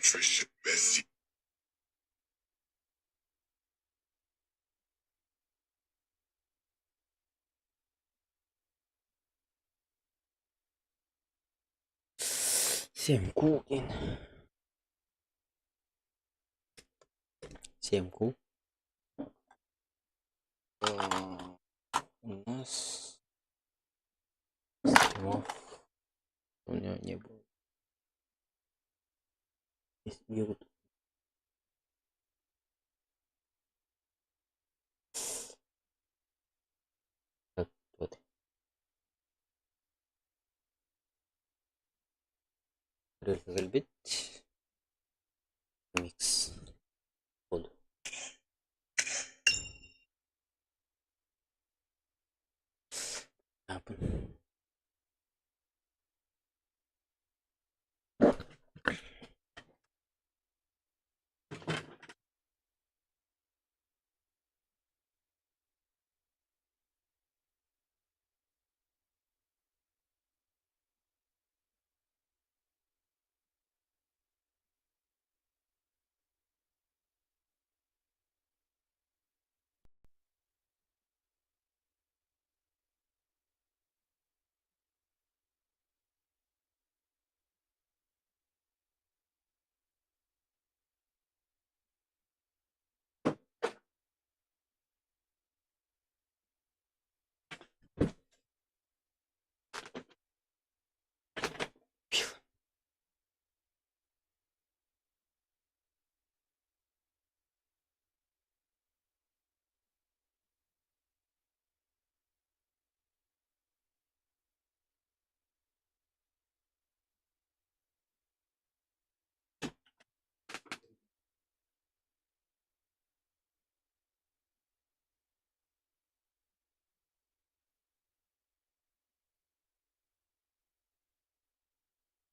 Patricia Bessie. Всем Кукин. Всем Ку. У нас стримов у него не было. Есть YouTube. Так, вот. Рельбит. Микс. Буду.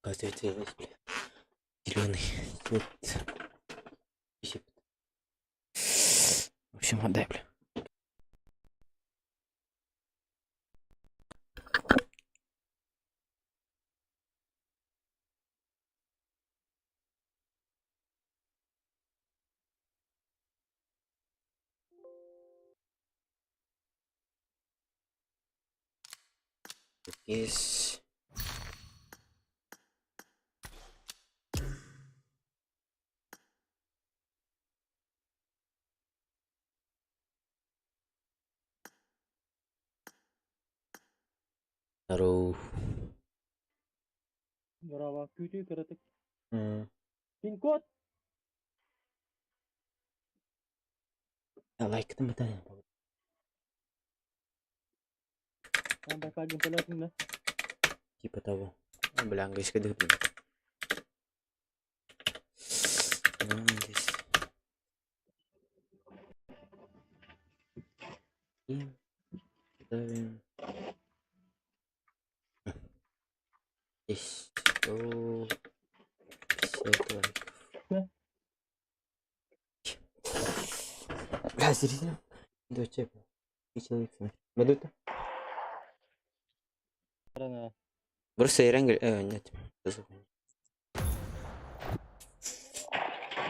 Оказывается, зеленый цвет. В общем, отдай, бля. Есть. Здорово. Здорово. Күйті кірітік. Пин-код. Лайк-ты мытайын. Анда кагын төләтін да. Типа того. Бля, английский дых. Здесь. И ставим. Здесь 150 лайков. Бля, серьезно? Да, чек. И человек смотрит. Бадута? Рана. Просто Ирангель... нет.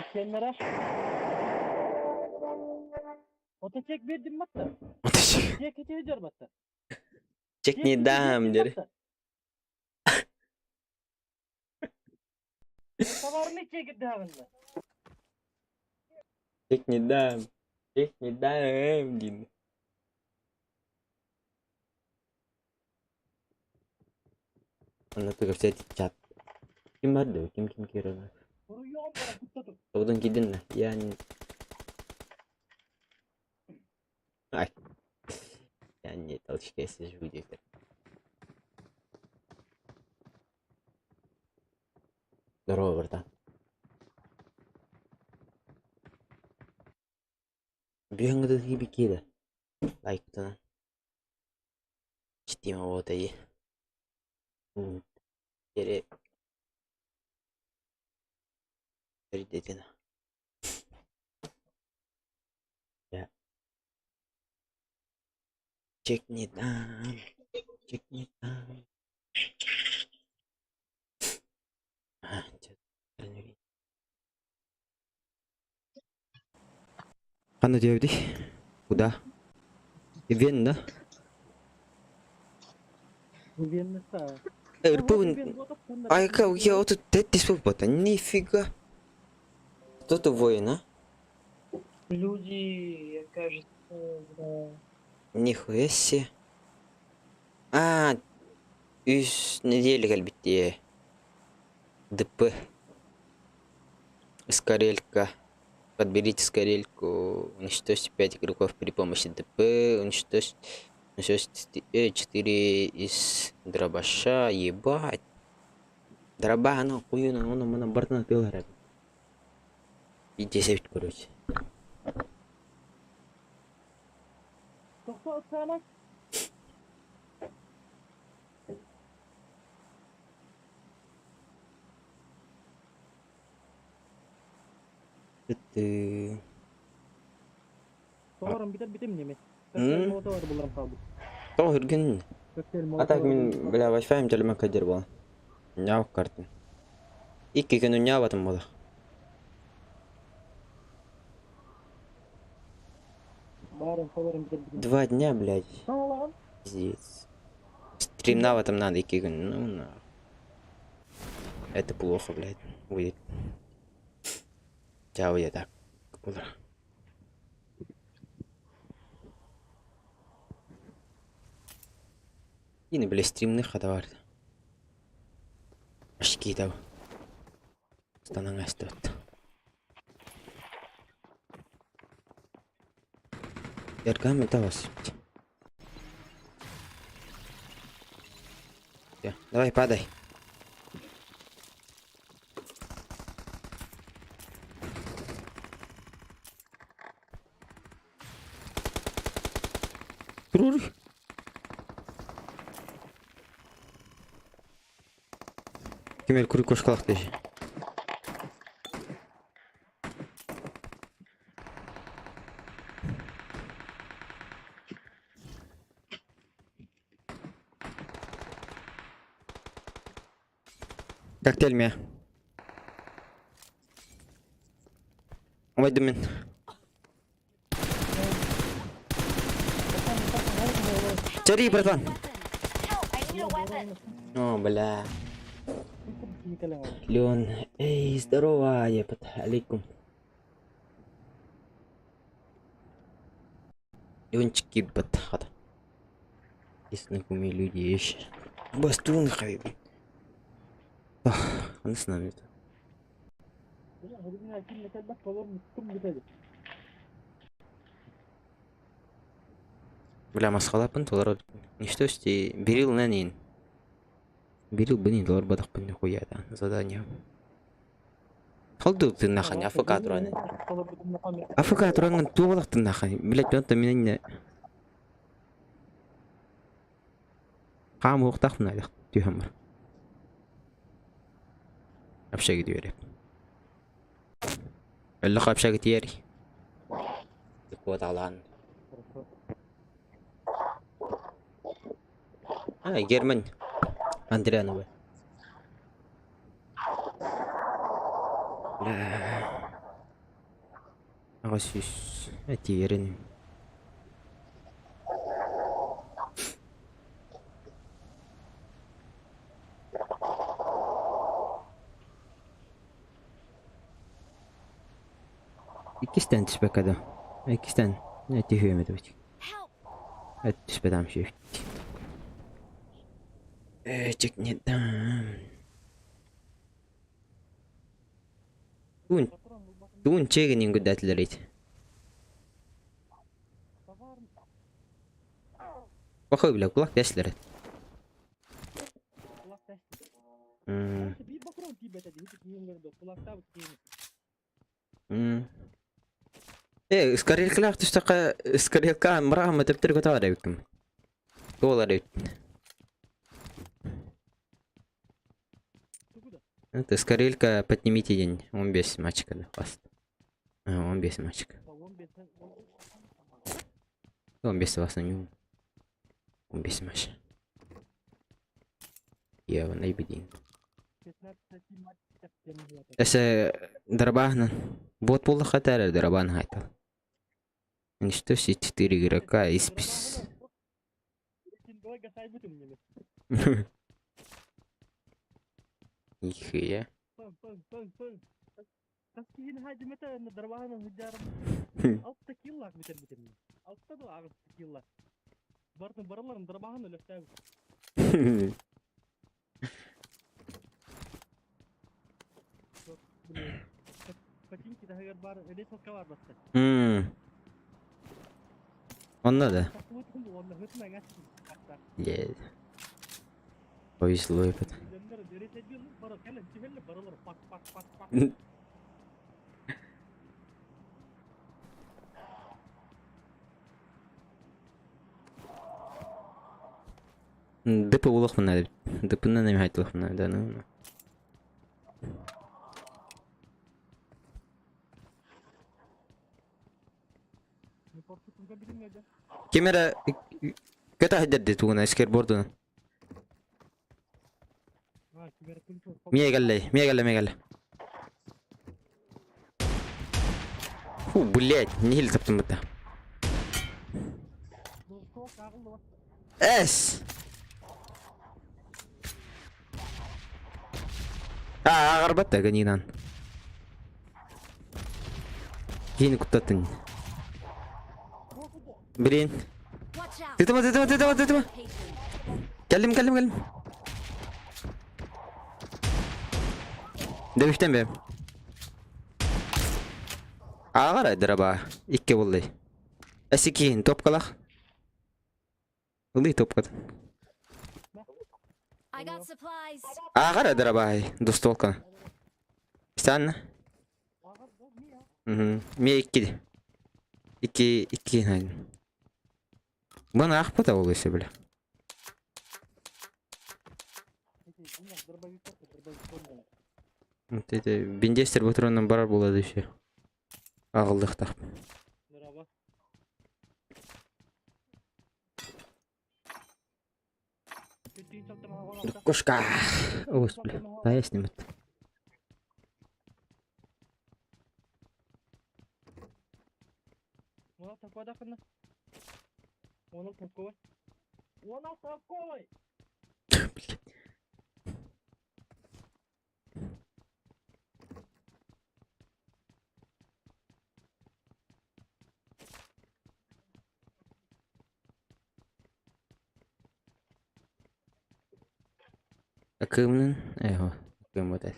İşyenlere. Ota çek verdim batta. Çek keçeli diyor batta. Чек не дам, дядя. Tavarını çekirdi havında. Чек не дам. Чек не дам, Дин. Она только взять чат. Kim ada? Kim kira? Vuruyor bana kutta tut. Oradan gidin lah. Yani... Ay. Yani толчка если будет. Здорово, братан. Бьем этот хибики да. Лайк-то. Чтимо вот и. Передетина. Я. Чек не дам. Чек не дам. А, Қаны деуді? Куда? Вен, да? Венеса. РП... Айка, я вот это свобода. Нифига. Кто-то воин, а? Люди, кажется, да. Нихуя себе. А, үш неделя әлбетте. ДП. Скорелька. Подберите скорельку. Уничтожьте 5 игроков при помощи ДП. Уничтожьте 4 из дробаша. Ебать. Дроба, оно хуйно, оно мана бартына тылар. Идите севить, короче. Тоқта отсалak. Ты... Doğru bitem неме. М? Motor var bunların kaldı. Тоғыр гін. Коктейль А так мен, бля, вайфайым телемен кадер бол. Няв картын. Икки күні няв атым болды. Барын соларын bitem. 2 дня, блядь. Tamam. Пиздец. Стримна в этом надо, икки күні. Ну, на. Это плохо, блядь. Будет. Чао, я так. Куда? Yine böyle streamler da vardı. Aşkı da. Станан астот. Ярками да вас. Давай, падай. Тур. Кемел күрік көшкалақ деші. Коктейль ме? Ойды мен. Чари, братан. О, бля. Лен, эй, здорово, ебать, алейкум. Ленчик, ебать, хата. Если не люди еще. Бастун, хайби. Он с нами. Бля, масхалапын, толар. Ничто сте, берил на нин. Берил бы не доллар бадах пын хуя да, задание. Халду ты нахань, АФК тураны. АФК тураны туолах ты нахань. Блять, он-то меня не... Қам оқтақ мұнайлық, түйхам бар. Общаги дүйері. Әлі қапшаги тиері. Куат алған. А, Герман. Андрианова. Ағасыз. Тиерін. İkisinden tüspek adam. İkisinden. Ne tühüyemedi bıçık. Evet tüspek adam şey. Çek ne dam. Tuğun çeğinin güdətləriydi. Baxı bilə, qulaq dəsləri. Скорелкалар түстіқі, скорелка мұрағымы тіптір көті var әбікім. Доллар әбікім. Это скорелька, поднимите день. Он без мальчика, да, фаст. Он без мальчика. Он без вас на нем. Он без мальчика. Я его найбедин. Эсэ дарабахна. Вот пулы хатары дарабан хайтал. Что все 4 игрока из пис... Давай гасай бутым мне. Нихуя. Пын. Таскин хаджи мета на дарвахана хujjar. Altta killak biten. Altta da ağır killak. Bartın baraların darvahana löfter. Paçinki de hagar bar öyle toka var bastı. Onda da. Takımı onda hıtma geçsin. Yeah. Повезло это. Üzerinde deri ediyorlar. Para kelle cihelle baralar pak. Дэпа улахман надо. Дэпна нами хайт улахман надо, ну. Камера... Ката хаддад тугна скейтбордун. Мия галлай. Фу, блядь, не хил таптым это. Эс! Агарбатта ганинан. Кейін куттатын. Блин. Тытыма. Келдим. Дебиштен бе. Агара драба. Икке болдай. Асикин топ калах. Улы топ кат. I got supplies. Агара драба. Достолка. Станна. Ми икки. Икки найдым. Бана ахпата болыйсы бля. Вот это бендестер патроннан барар болады еще. Агылдык так. Кошка. Ос, бля. Да я сниму. Акымнын, акым вот это.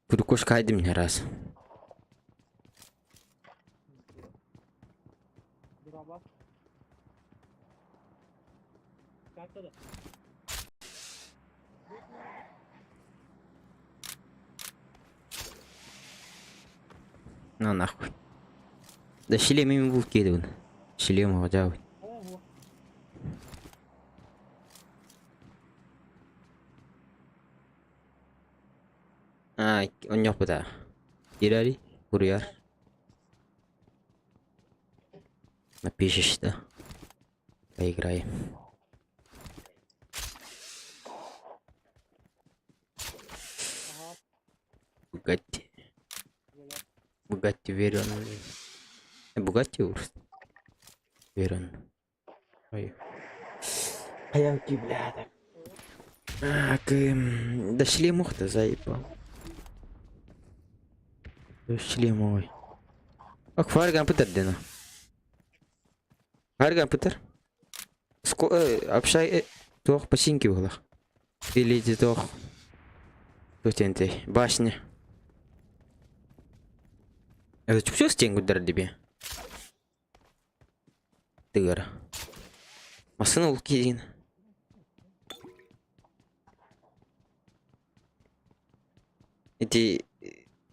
Буду кошка айдым не раз. На нахуй. Да шлем им был кидыван. Шлем хотя. Он не пытается. Ирали, курьер. Напишешь, да? Поиграем. Бугатти верен. Бугатти урс. Верен. Ой. Хаянки, бля. Да шлемух-то заебал. Шлемовый. Ак, фарган пытер дена. Фарган пытер. Общай, тох пасинки было. Или иди тох. Тут энтэй, башня. Это что стенгу дар тебе? Тыгар. Масына ул кизин. Эти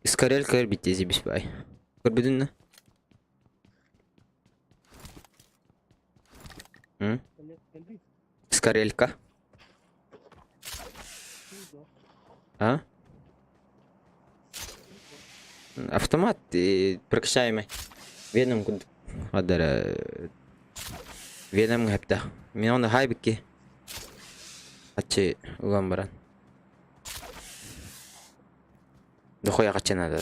скорелька бите зибиспай. Көрбүдүн на? Скорелька. А? Автомат прокачаемый. Веном адара. Веном гапта. Мен оны хайбикке. Kaçı ulan baran. Dokoya kaçan ada.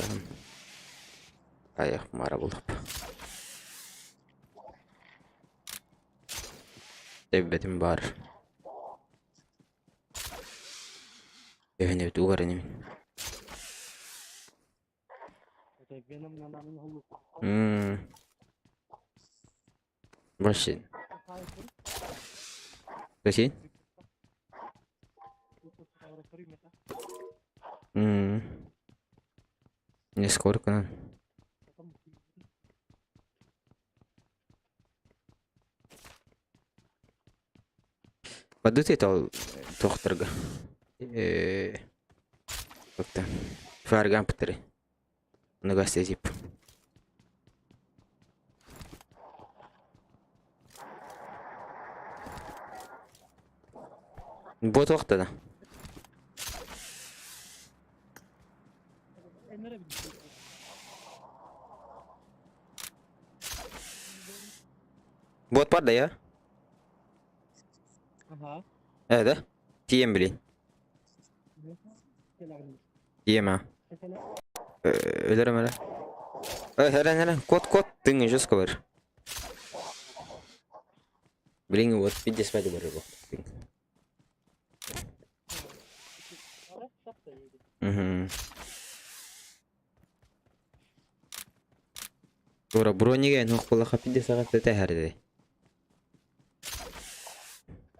Ayak mara bulup. Devbetim var. Evine bir duvar inim. Benim nanamın hulu. Başın. Hayır. Kaçın? Ne skor kanan? Badut et al tohtarga. Bakta. Fargan pıtırı. Onu gazetecip. Bot vaqtada. Nereye gidiyorsun? Bot var da ya. Aha. Evet. Diyem bilin. Diyem ha. Ölürüm öyle. Heren. Kot. Dingin jos kabar. Bilin bot. Bir desmedi var bu. Ora bronyiga noqola kapide sagat tete herde.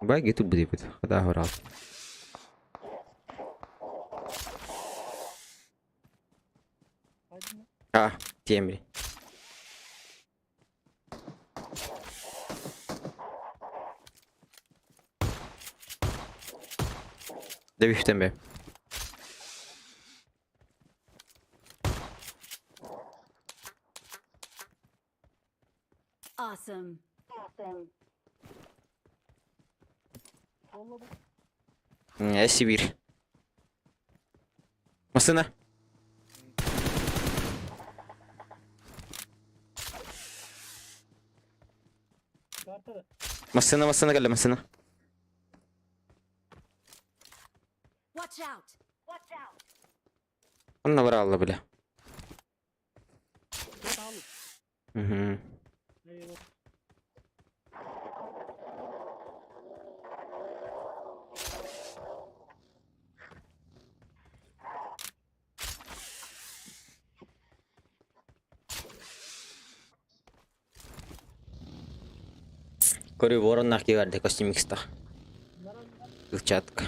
Bak gitu budi budi. Kata horal. Ah, diyem bilin. Dövüşten be. Awesome. Esi bir. Masana. Masana gel masana. Watch out. Onunla var Allah bile. Hı hı. Kori boron nak geldi kostüm mixta. Ilçatka.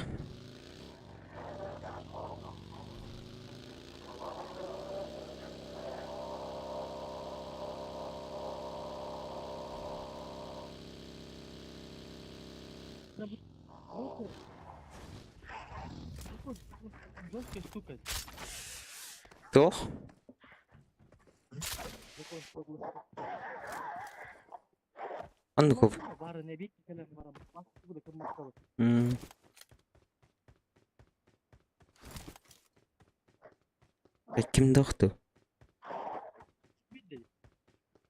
Жесткая штука. Кто? Anlıkov. Bari ne bir kelam var ama. Bak bu da kırmızı kalır. Kim doktu? Bir de.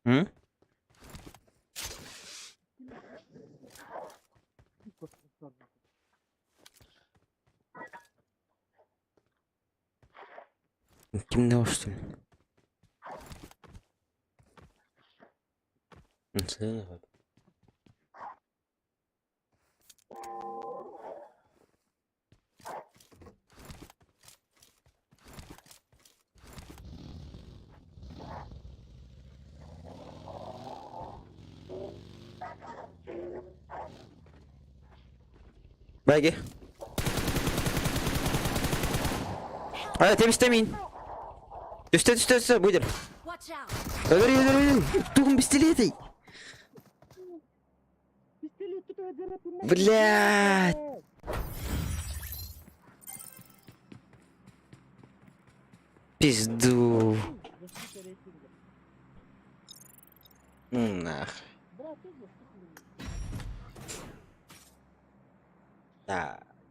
Hı? Kim doktu? Sen ne var? Belki. Hadi temizlemeyin. Üste buyur. Watch out. Ölür. Tuhum pistoleti. Блядь. Пизду. Нах.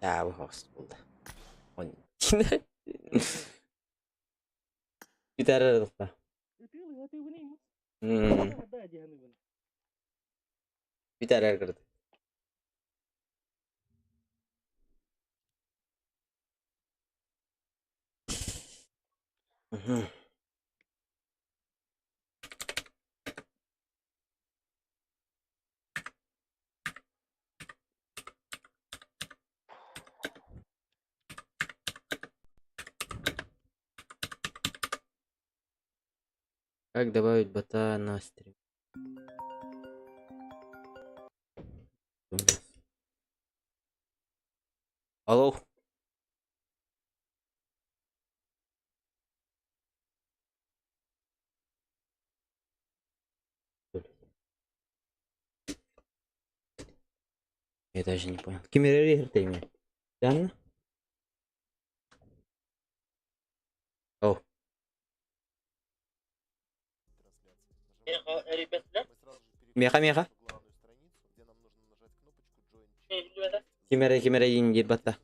Ya bu host buldu. On. Bir tane aradık da. Bir tane aradık. Мгм. Как добавить бота на стрим? Алло. Я даже не понял. Кимерери хертейме. Ян? О. Меха меха. Кимере индир бата.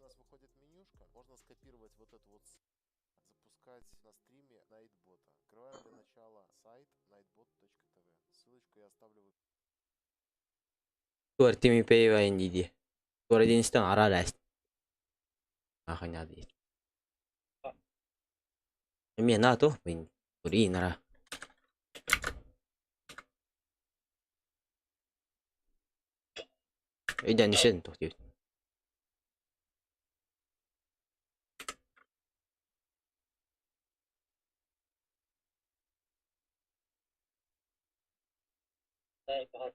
Tuar timi peiva indidi. Tuar dinistan araläst. Akan yadi. Mie na to. Min. Turi nara. Ida nisen to.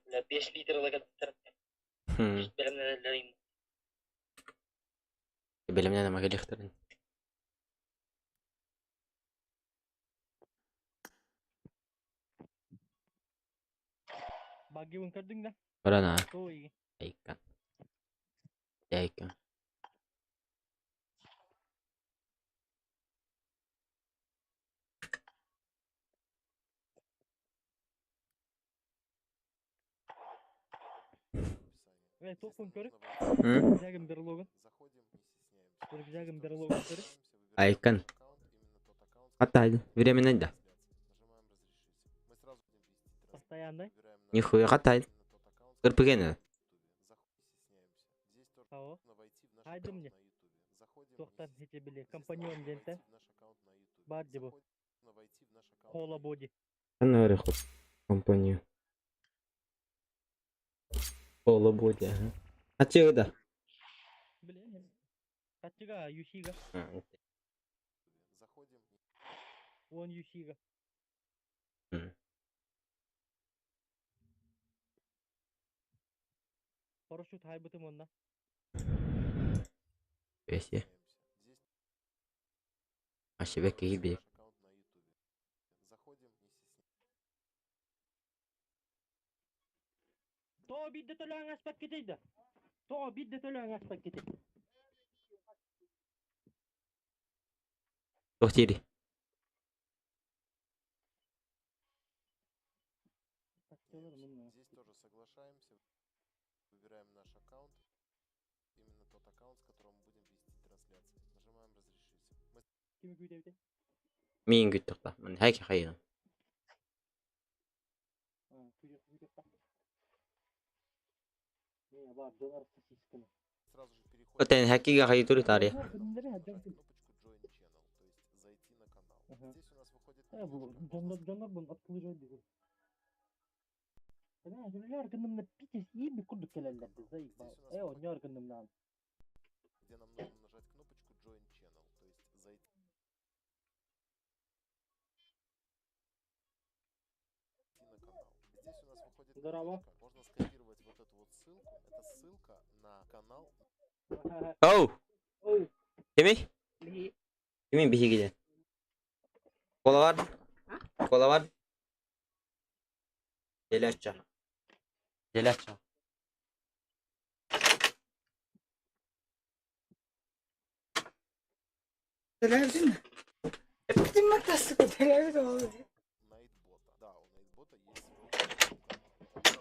لا 5 لتر لقد بلمنا Bilemna na magali ikhtarin. باقي ونكدنا Wala na. توي Aikan. Aikan. توكن كوري Hmm? جاكم بيرلوغن كوري جاكم بيرلوغن كوري Aikan. Катайды. Временно да. постоянный Нихуя катайды. Кырпыгені. اه هايدي мне тоқтан хете биле компаньон денте бар дебо кола боди Ана рехот. Компанию. Поло боди. Ачыгыда. биле качыга юшига вон юшига парашют хайбыты монна Весе. Ашебек иби. то бидде төлөң аспак кетейди то бидде төлөң аспак кетейди Тохтири. ким күйдөйдү Мин күт тохта. Мен хайки хайын. бар доллар сосисканы Отен хакига хай тури тари. Жандар бун открывать деген. Ana şunu yargınımla pites iyi bir kurduk kellerdi zayıf bak. O yargınımla. Здорово. Оу. Oy. Kimi? İyi. Kimin bihi giden? Kola var mı? Kola var mı? Celatça. Celatça. Телевизор? Ты мотоцикл, телевизор.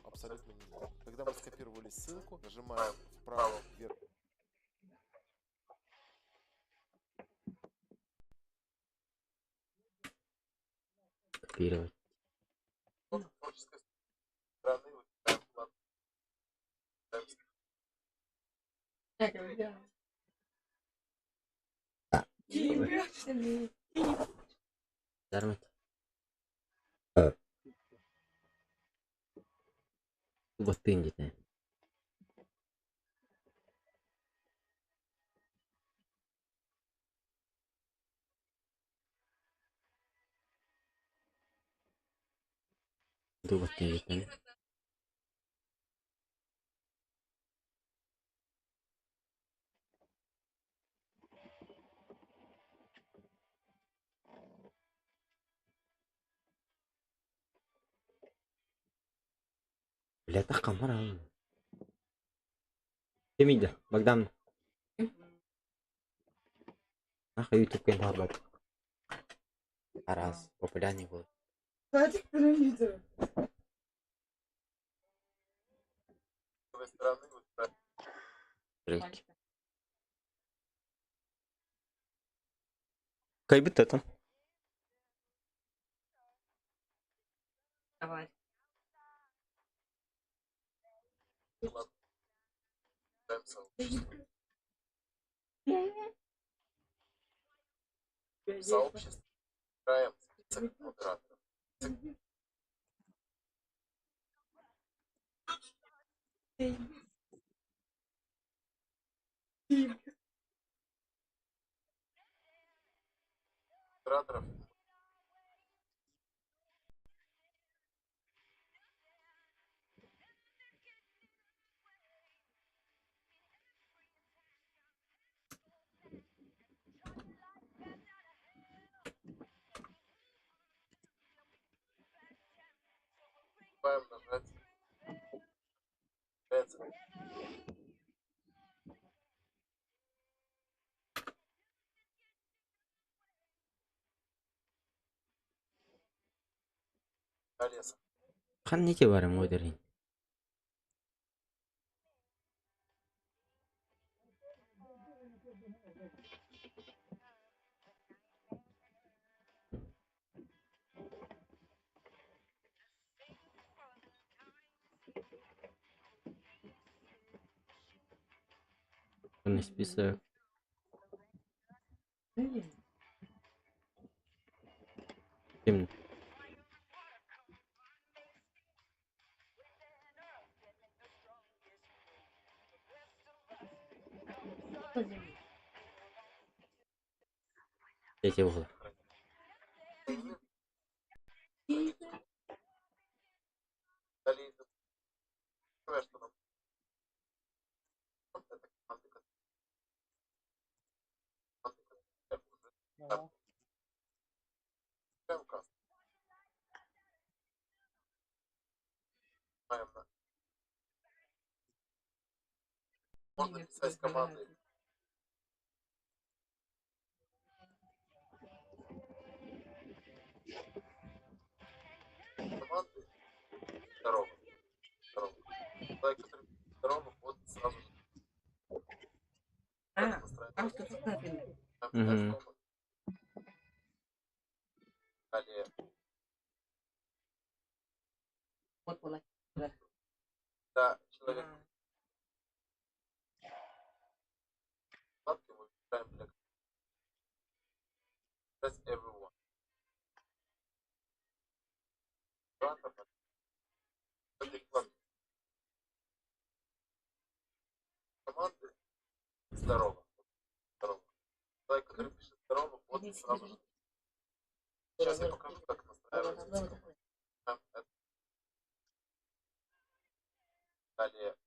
Абсолютно не знаю. Когда мы скопировали ссылку, нажимаем вправо вверх. Копировать. Творческой стороны выбираем вклад. Телевизор. Зармат. Баттын дейді. Баттын дейді. Блядь, ах камара. Демейді, Богдан. Ах, ютуб канал бар. Араз, популярный был. Fatih bunun yüzü. С другой стороны, вот так. Рейки. Кайбет это. Давай. Даем сообщество. Сообщество. Играем список модераторов. Модераторов. Успеваем нажать. Появляется колеса. Хан неке барым ойдырын. Полный список. Кем? Третий угол. Далее идет. Первое, что нам это команды, которые уже Ага. ставим каст. Нажимаем на. Можно писать команды. Команды. Здорово. Здорово. Человек, который здорово, вот сразу же. Там что написано. Мгм. Далее. Вот была. Да, человек вкладки мы выбираем для Press everyone. Ладно, в этой вкладке команды здорово. Здорово. Человек, который пишет здорово, вот сразу же. Сейчас я покажу, как настраивается эти команды. Это. Далее.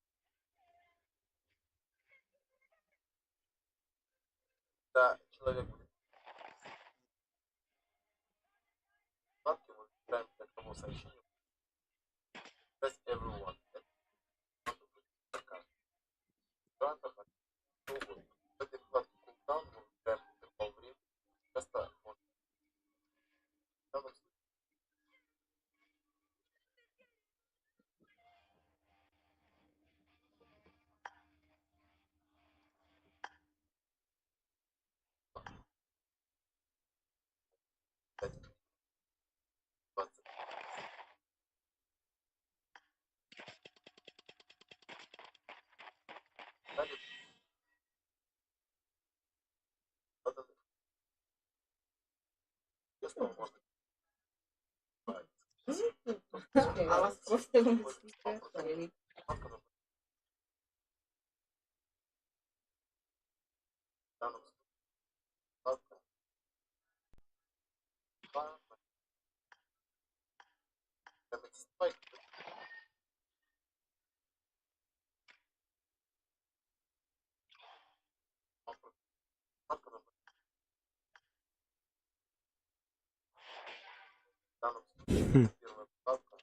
Да, человек будет. Вкладки мы выбираем для кого сообщение. Press everyone. Это команда будет такая. Ладно, что угодно. В этой вкладке cooldown мы выбираем интервал времени. Часто можно. В данном случае кстати, 20. Далее. Место можно А вас просто не Первая ставка.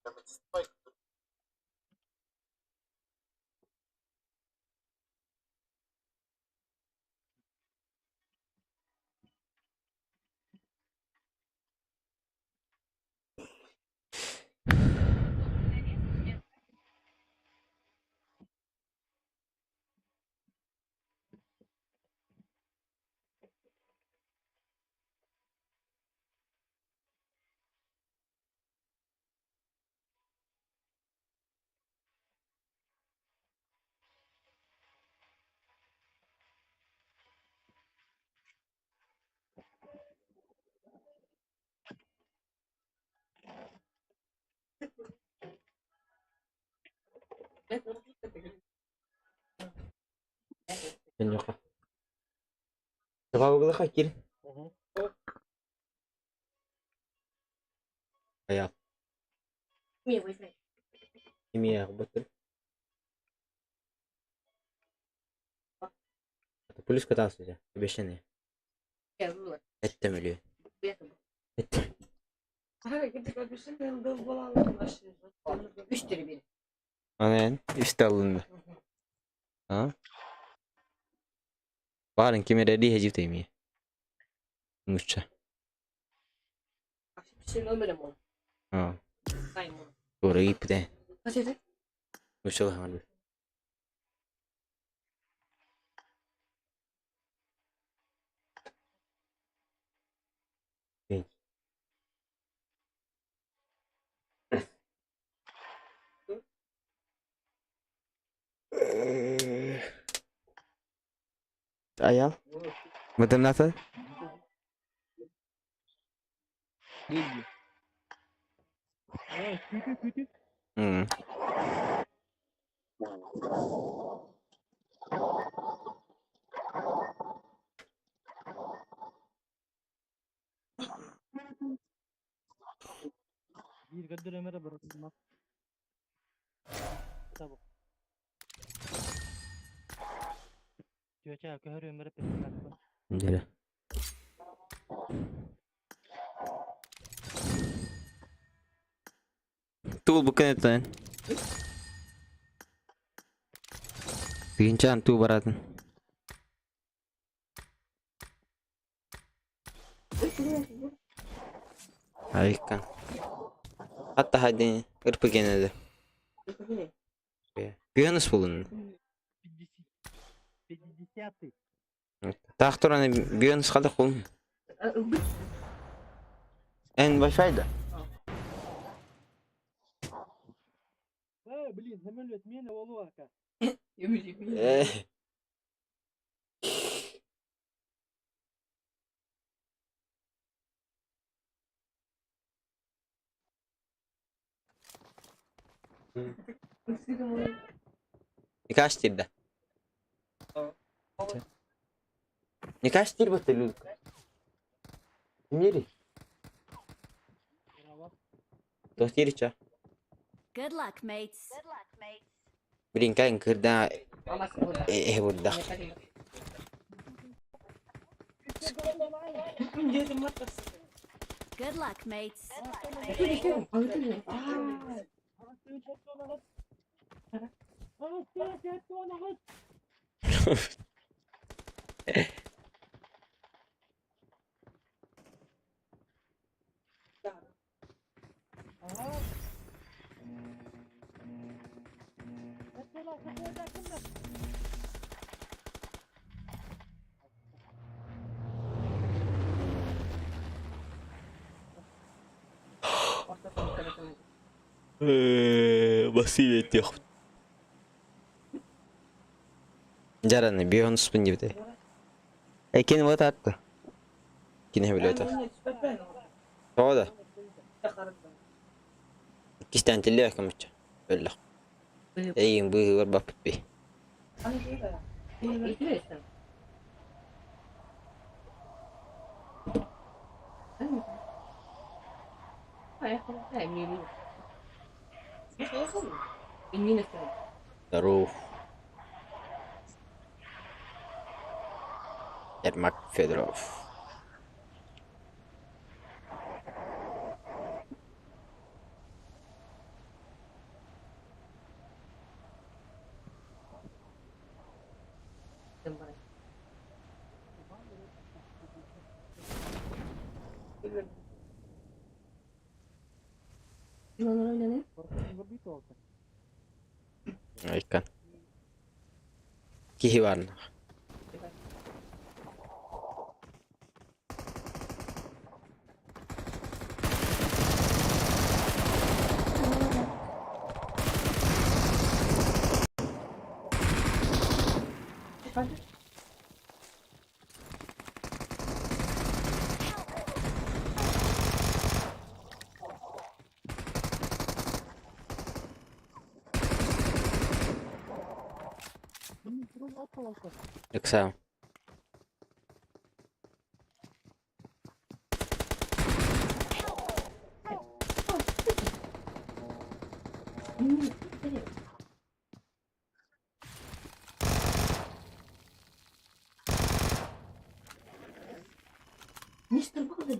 Damage spike. Ben yok. Coba gue kecil. Kayak Мне Wi-Fi. kimia betul. Polis kata saja. Biasanya. Я была. Ettem ölüyor. Это. Ettem. Ага, ketika düşün ben de bulandım aşırı. 3-1. Annen üstte alındı. Ha? Barın kimi ready hecip temi. Mucha. Bir şey olmadı mı? Ha. Sayın. Doğru ip de. Kaç edin? Mucha var. Genç. Ayal. Betul nasıl? Kötü. Hmm. Bir gördür Ömer'e bırakın. Tamam. Cuaca ke hari Ömer'e pesan. Jadi. Tuh bukan itu kan? Rincan tuh barat. Harika. Hatta hadi ırpı gene de. Yunus bulun. 50. Tahtur hani Yunus kaldı kulun. En başaydı. Блин, самолет меня волока. Kaç tirde? Ne kaç tir betul? Miri. Tuh tir ça. Good luck, mates. Brincar kerda Allah sebuah. budak. Good luck, mates. Masih betiyor. Jarane bir Yunus pun gibi. Ekin buat apa? Kine bile Ben öte. onu ben O da. yakarım ben. İki tane telle yakınmışça. Öyle. Eyin bu var bakıp bir. Hani şey de ya. İyi verirsin. Ayakkabı da emniyeli. Bir şey yapalım mı? Emniyeli istedim. Daruf. Yermak Fedorov. Dedim bana. İnanır öyle ne? Begitu olsa. Aykan. Kihi var. Hadi. Burası at olsa. Yok sağ ol. Mister bu kadar.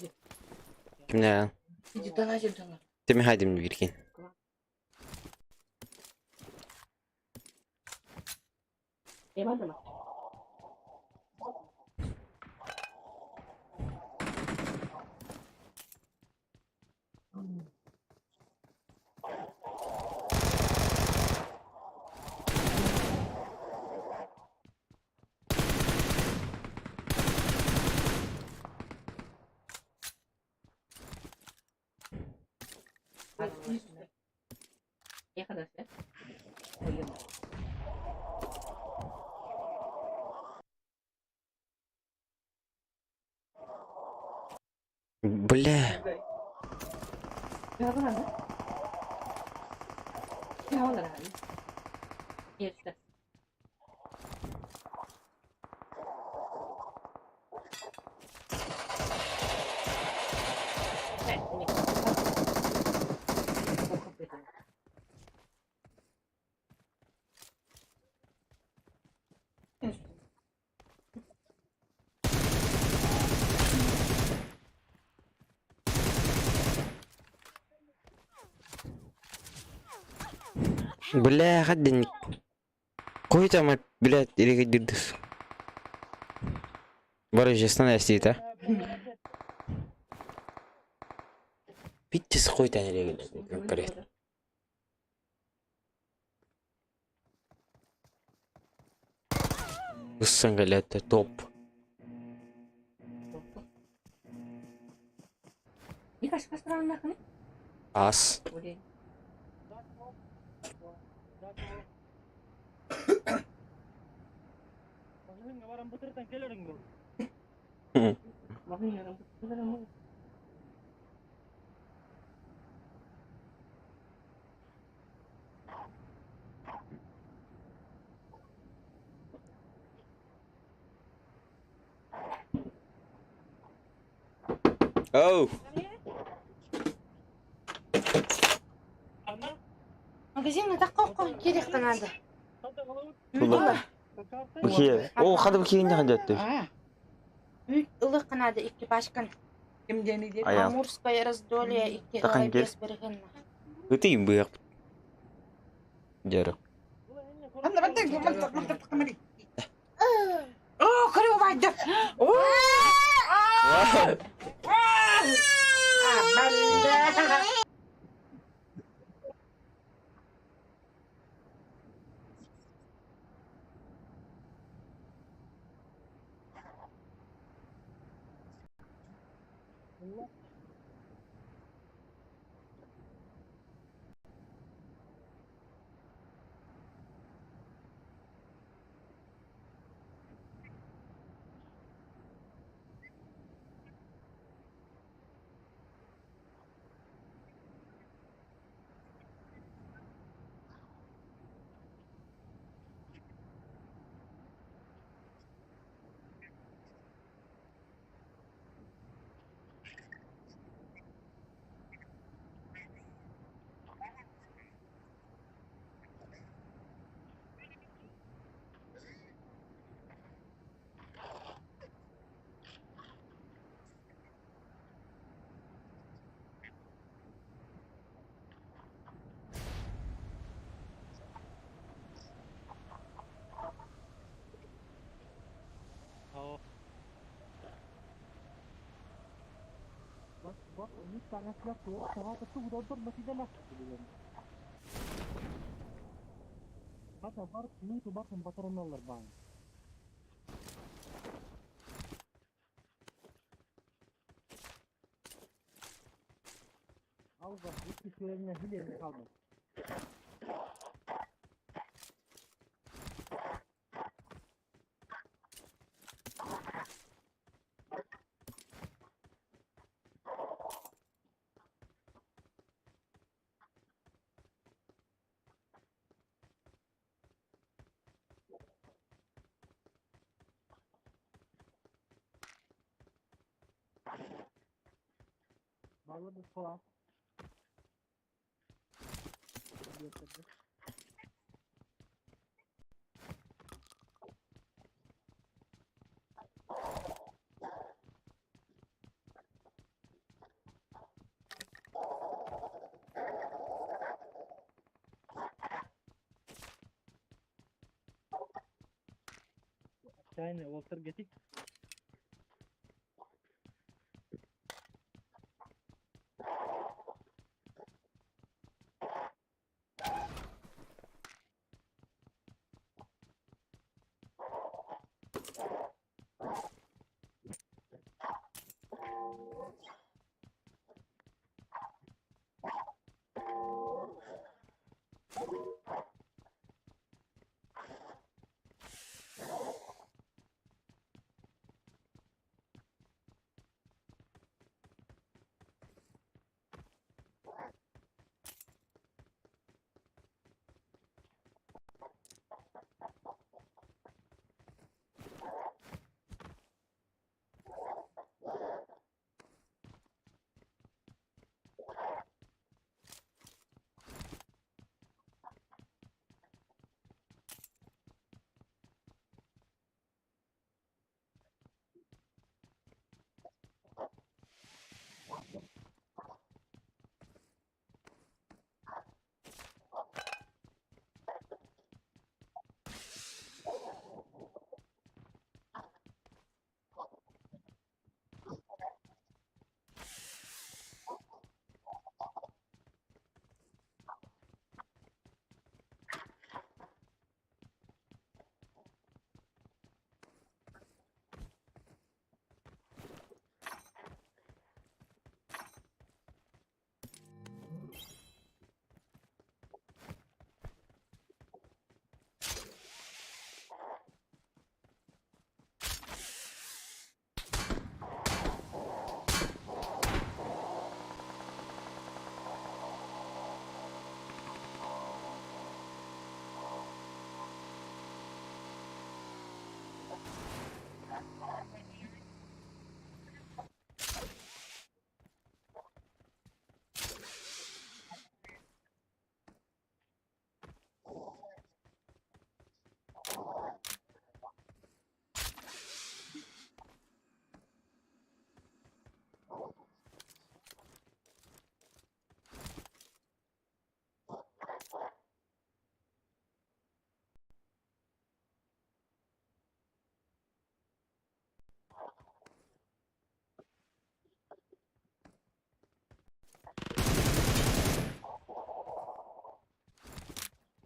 Kimler lan? Cidden acım tamam. Değil mi? Haydi mi birkin? Eyvallah mı? Ne kadar sen? Bule. Ya bana ne? Ya bana ne? Yerse. Evet, ini. Bule kadın. Koy tamam. Bile ile gidiyoruz. Barış sana estita. Bittis koy tane ile gidiyoruz. Kare. Ussan galette top. Ini kasih kasih anak nih. As. Boleh. Pasalnya nggak barang putar tangkel orang bro. Makanya orang betul mau. Oh. Магазин такой керек қанады. Ulan. Bakıyor. O kadın bakıyor ne kadar diyor. Ылы қанады икки башкан. Kim jadi dia? Ayam. Амурское раздолье икки Тақан кел. бес берген. Öteyim bu yak. Jarı. Anda bentar, bentar kemari. Oh, kau baca. Oh. Banda. Bak ini sangat siap tuh. Sangat itu udah masih dalam. Hatta var ini tuh bak batarın alır bana. Al bak hiçbir şeylerine hileyle kalmadı. Bağladı soğan. Getirdi. Aşağı Walter getik.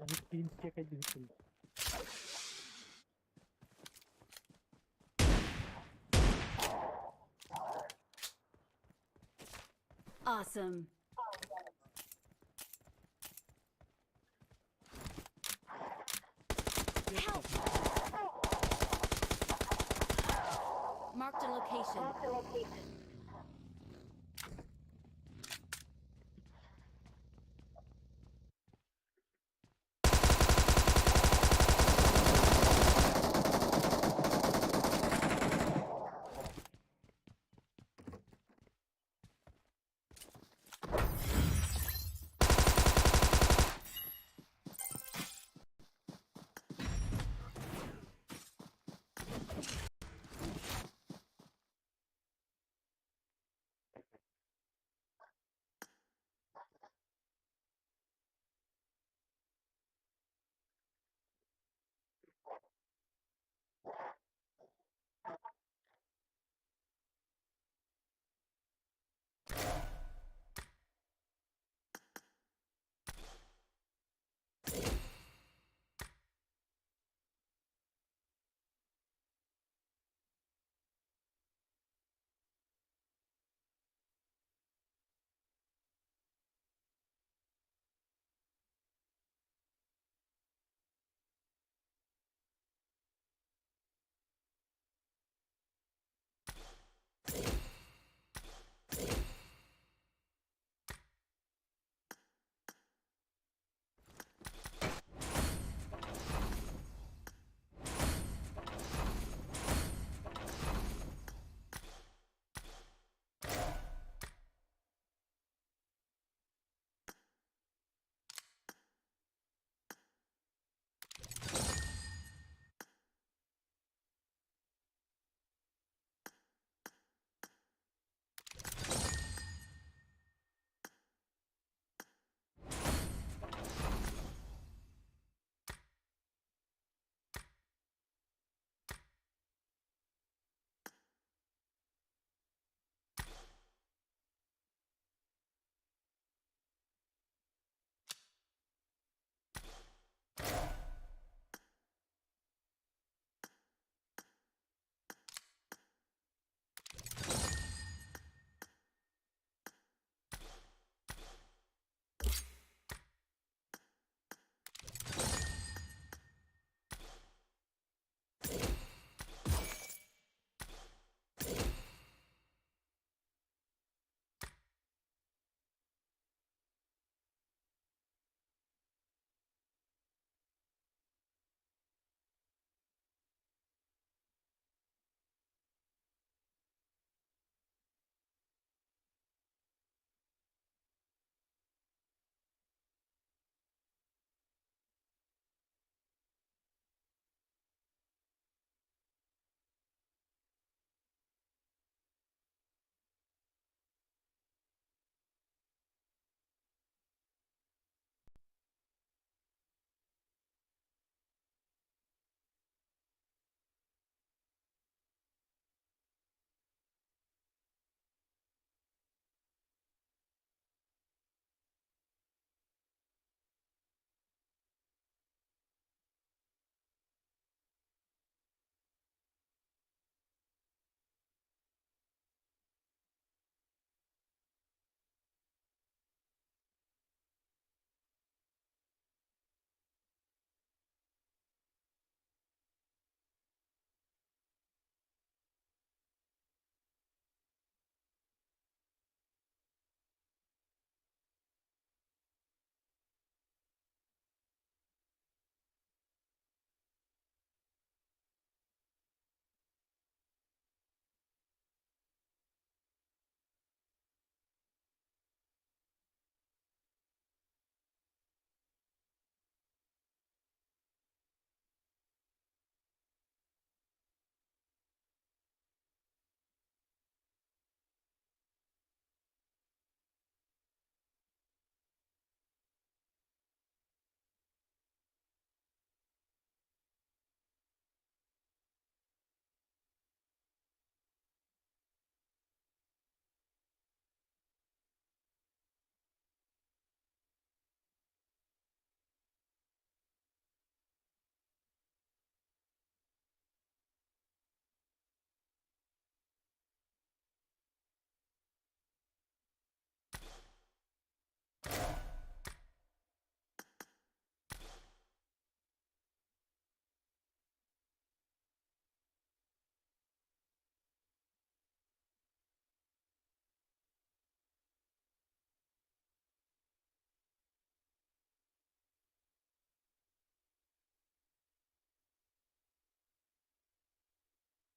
Hiç film çekildi hüküm. Awesome. Help! Marked a location.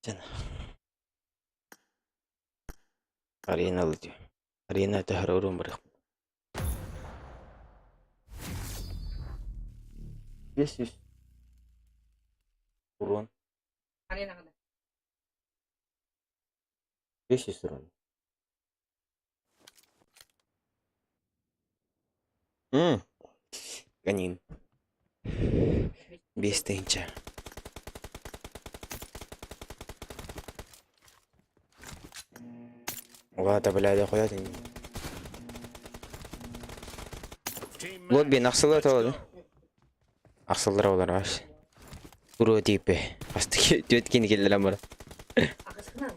Жана. Ареналы diyor. Arena tahrir бар. 500 урон. Аренада. 500 урон. Ганин. 5 тыйынча. Ладно, блядь, қояды. Лобби нақсылы толады. Ақсылдыра олар аш. Уру типі. Асты өткені келділер бар. Ақысқына.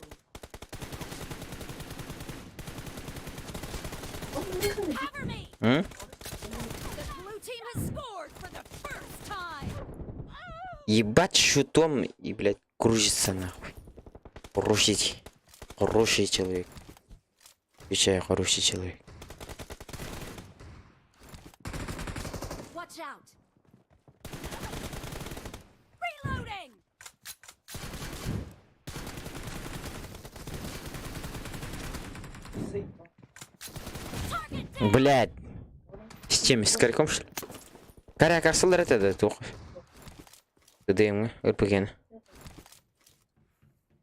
Cover me! М? The blue team has scored for the first time! Ебать шутом и, блядь, кружится нахуй. Хороший человек. Отвечаю, хороший человек. Watch out! Reloading! Target down! Блядь. С чем? С коряком, что ли? Коряк арсылдар это тух. ГДМ, РПГ.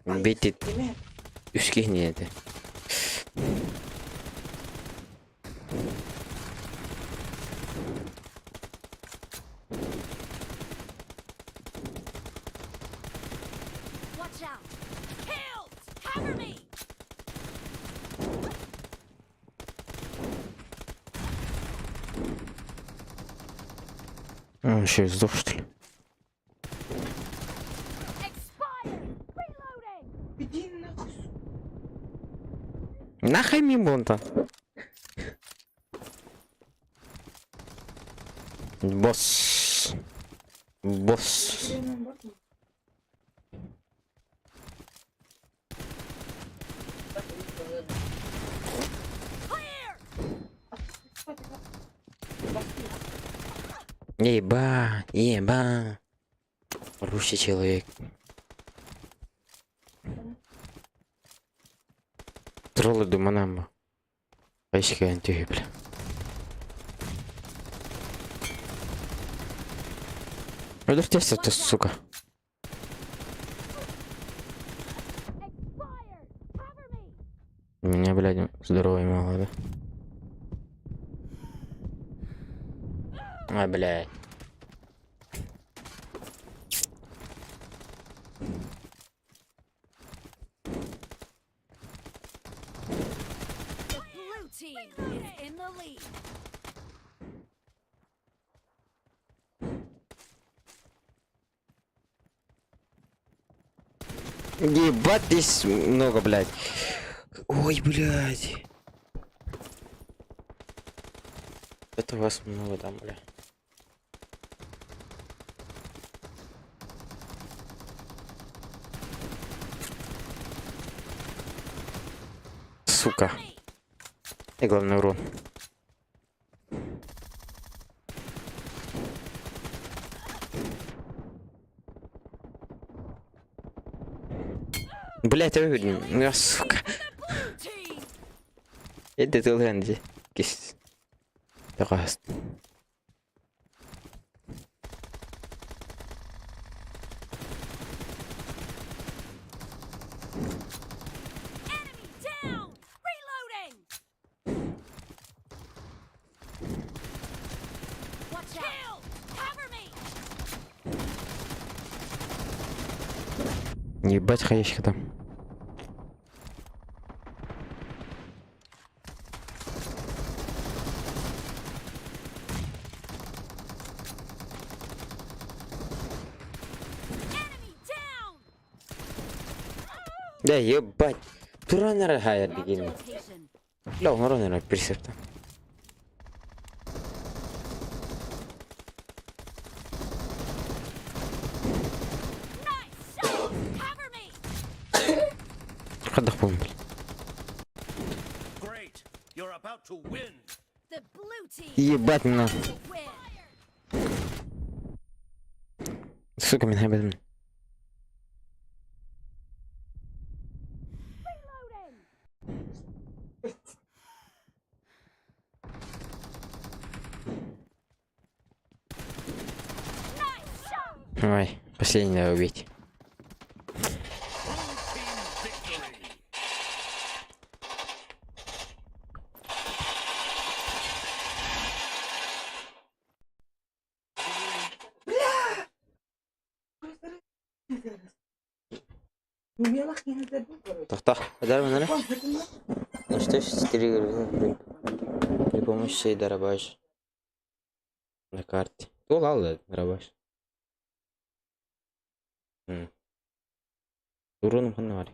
Бейтит. Үске не это. Watch out! Killed! Cover me! Он еще и сдох, что ли? Expired! Reloading! Иди нахуй. Нахай мимо он там. Босс. Босс. Clear! Еба. Хороший человек. Троллы думанамба. Айшка антиги, бля. Удовтеся ты, сука. Expired! Cover me! У меня, блядь, здоровья мало, да? А, блядь. The blue team is in the lead. Ебать, здесь много, блядь. Ой, блядь. Это вас много там, блядь. Сука. И главный урон. Блять, я, сука. Blue team! Это ты лэнди. Кис. Раз. Enemy down! Reloading! Watch out! Cover me! Ебать, ходящих там. Enemy down! Да, ебать. Туранер хайер Marked a дегенем. location. Бля, он ронер присепта. Nice shot! Cover me! Ходах помню. Great! You're about to win! The blue team Ебать, на. will win! Сука, меня об этом. Ой, последнего убить. Team victory. Тоқта, удар mana? Ну что ж, при помощи дробаш на карте. Ол алды дробаш. Уроным қана бар.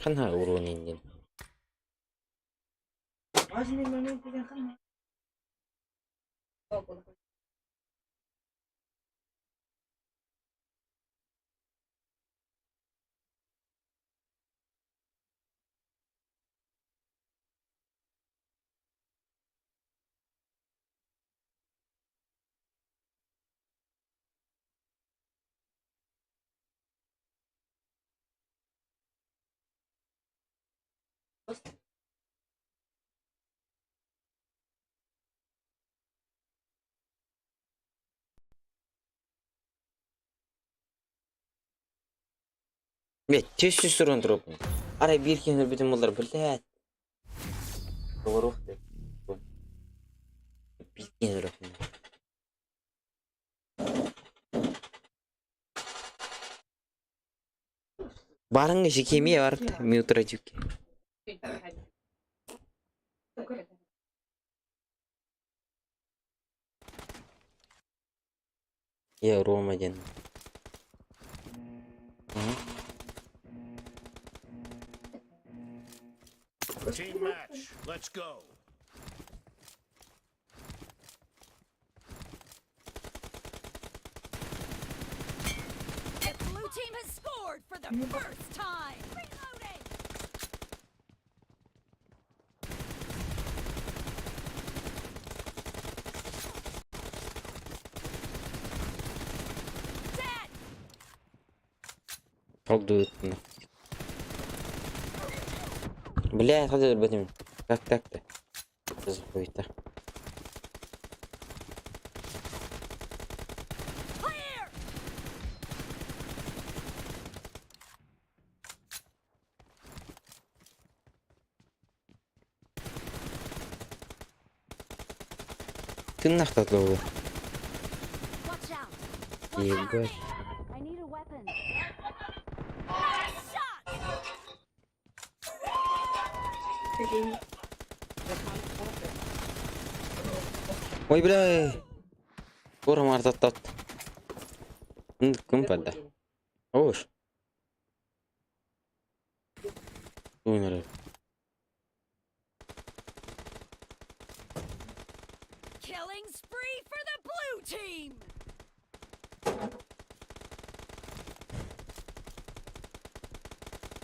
Қана урон енді. Мен тез урон дропын. Арай берген бітім олар білет. Doğru de. Bitkin dropын. Барың жекеме барып, мен утра жүк. Я Рома ден. Team match. Let's go. The blue team has scored for the first time. Reloading. Dead. Колдует. Бля, ходи будем. Как так-то? Что за хуйта? Clear. Ты нахуй голову. Watch out. Watch Ебать. out. I need a weapon. Nice shot. Ой, бля. Скоро мартат. Кім падда? Ош. Ойнары. Killing spree for the blue team.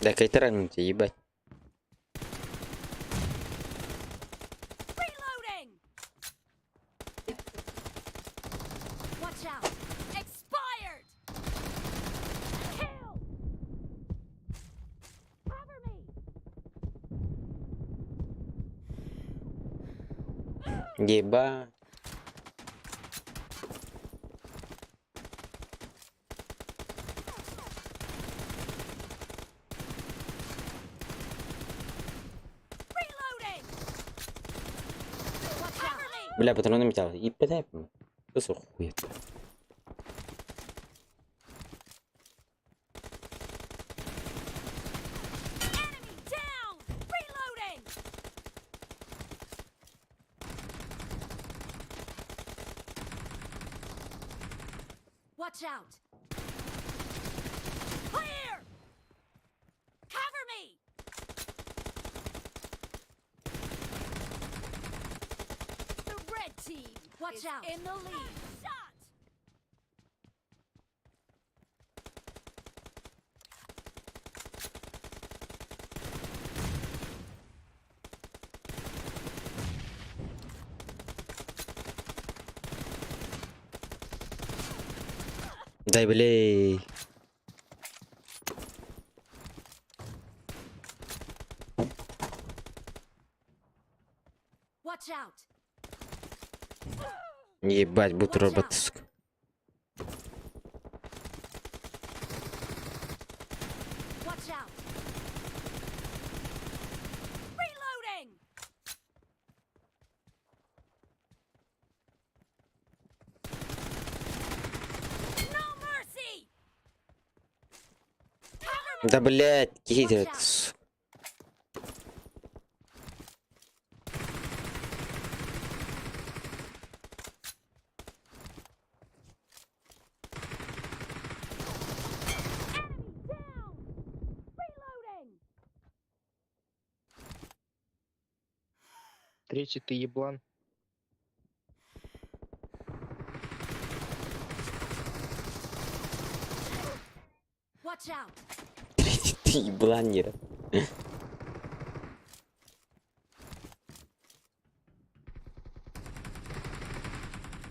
Да кайтарам тебе, ебать. Reloading. Watch out. Expired. Kill. Cover me. Ебать. Reloading. Watch out. Cover me. Бля, патроны металл. И пятая. Что за хуй? Enemy down. Reloading. Watch out. Clear. Cover me. The red team. Watch out. In the lead. Shot. Дай, блей. Watch out! Ебать, бутерброд. Watch out! Reloading! No mercy! Cover me! Да, блядь, гидер. Enemy down! Reloading! Третий ты еблан. Watch out! Ты ебланер.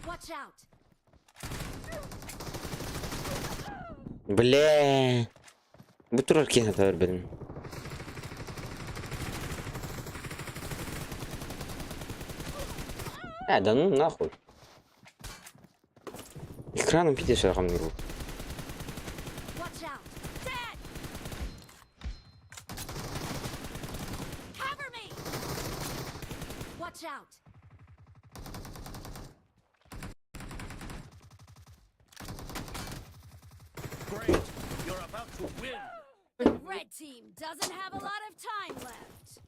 Watch out! Бля. Бутерброд кинь, блин. Да ну нахуй. Экраном пиздец рахамныру. Watch out! Dead! Cover me! Watch out! Great. You're about to win. The red team doesn't have a lot of time left.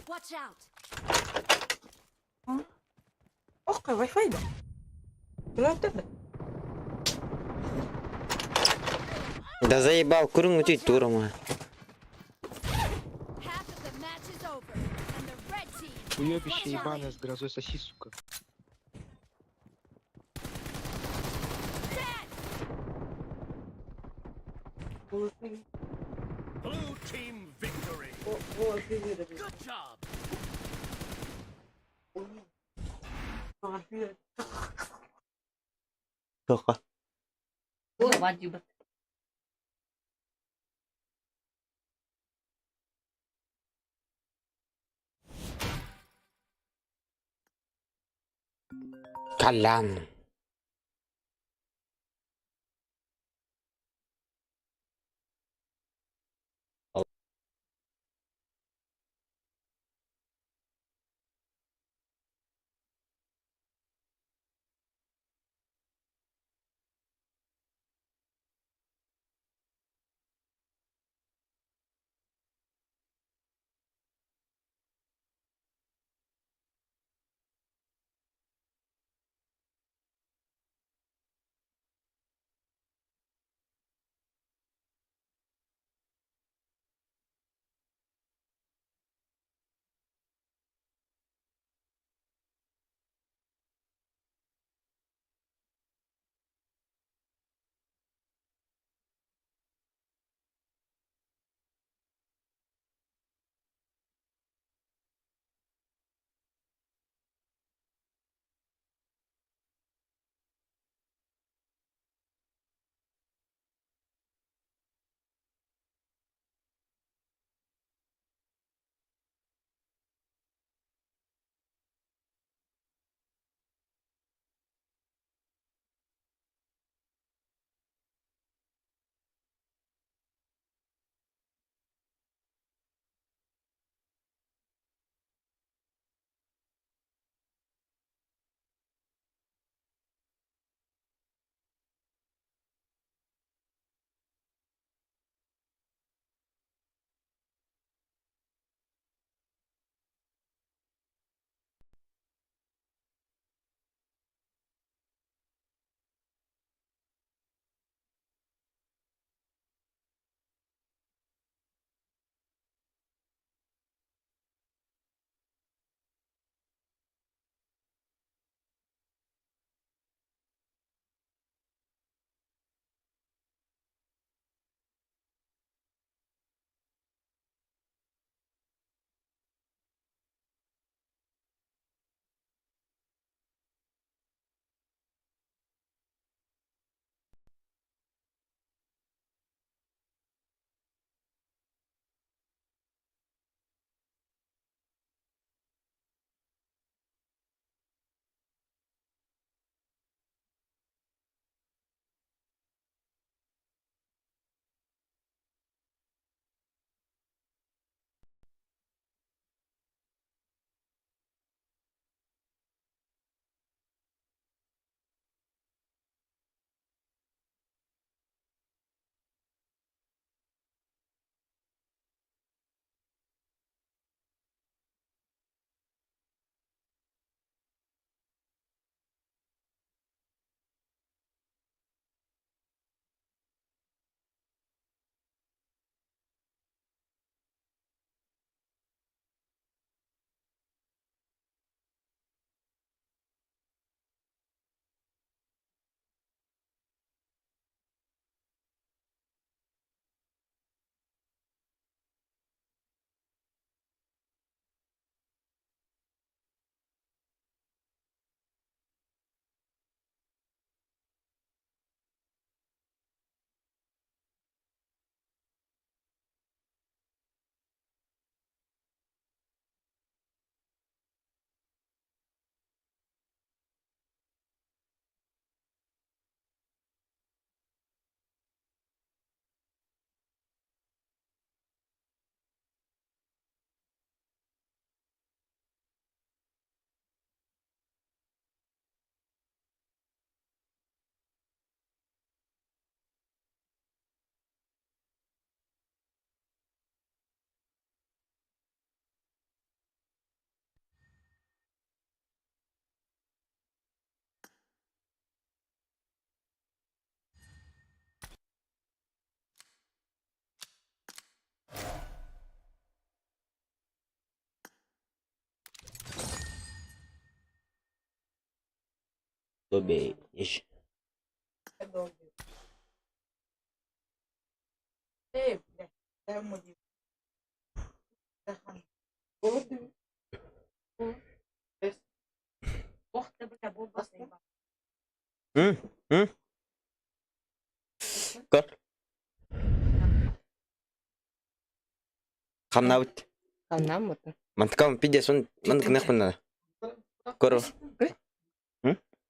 Watch out! Ох, какой Wi-Fi да. Да заебал, курим утить туром. Half of the match is over, and the red team has Уебище the ебаное challenge. с грозой соси, сука. Dead! Blue team victory. Good job. Только. Ой, вадиба. Колян. Добей. Ищ. Эй, блядь, дай ему диван. Ох ты, бля, болбаса ебаная. Кор. Хамнавт. Канам это. Мантакам пидес он мантакнах мана. Коро.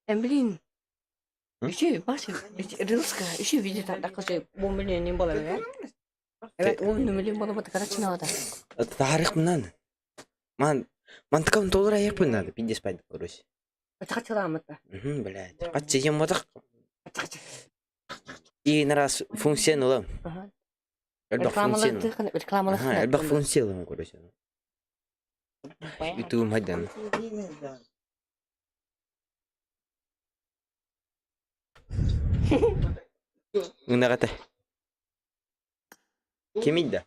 Блин. Еще баши, русская, еще видит, так как 1 миллион не было, да? Evet, 10 миллион было бы так начинало. Тарих мынан. Мантакам доллар аяк мана. Пидес пайда корос. Почему это? Блядь. Качи ем мадак. И на раз функция нула. Ага. Элбах функция. Рекламалар. Ага, элбах функция нула корос. Itu madan. Una kata. Kimida.